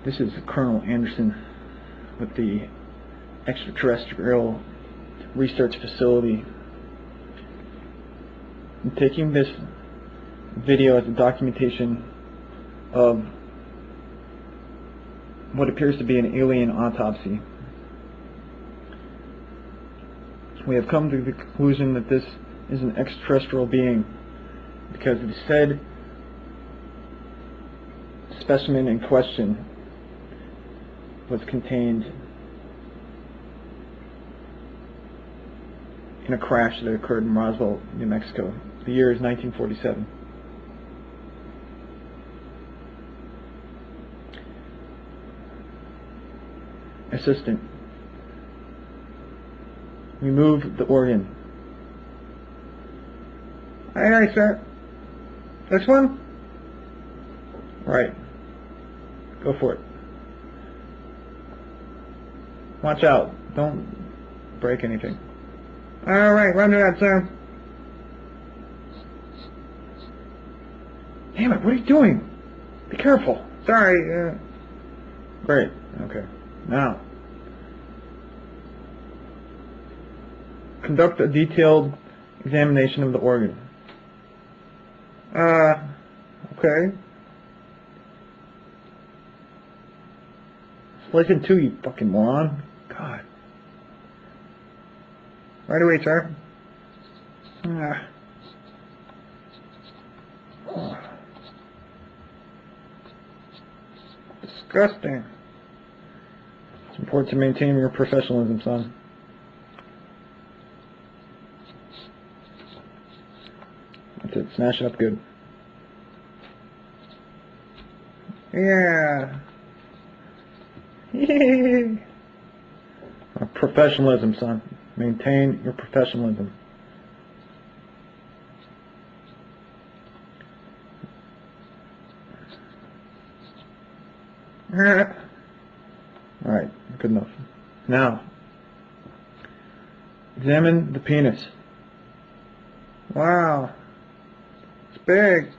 This is Colonel Anderson with the extraterrestrial research facility. I'm taking this video as a documentation of what appears to be an alien autopsy. We have come to the conclusion that this is an extraterrestrial being because the said specimen in question was contained in a crash that occurred in Roswell, New Mexico. The year is 1947. Assistant, remove the organ. Aye, aye, sir. This one? Right. Go for it. Watch out. Don't break anything. Alright, run to that, sir. Damn it, what are you doing? Be careful. Sorry. Great. Okay. Now, conduct a detailed examination of the organ. Okay. Listen to you, fucking moron. God. Right away, sir. Oh. Disgusting. It's important to maintain your professionalism, son. That's it. Smash it up good. Yeah. Professionalism, son. Maintain your professionalism. Alright, good enough. Now, examine the penis. Wow. It's big.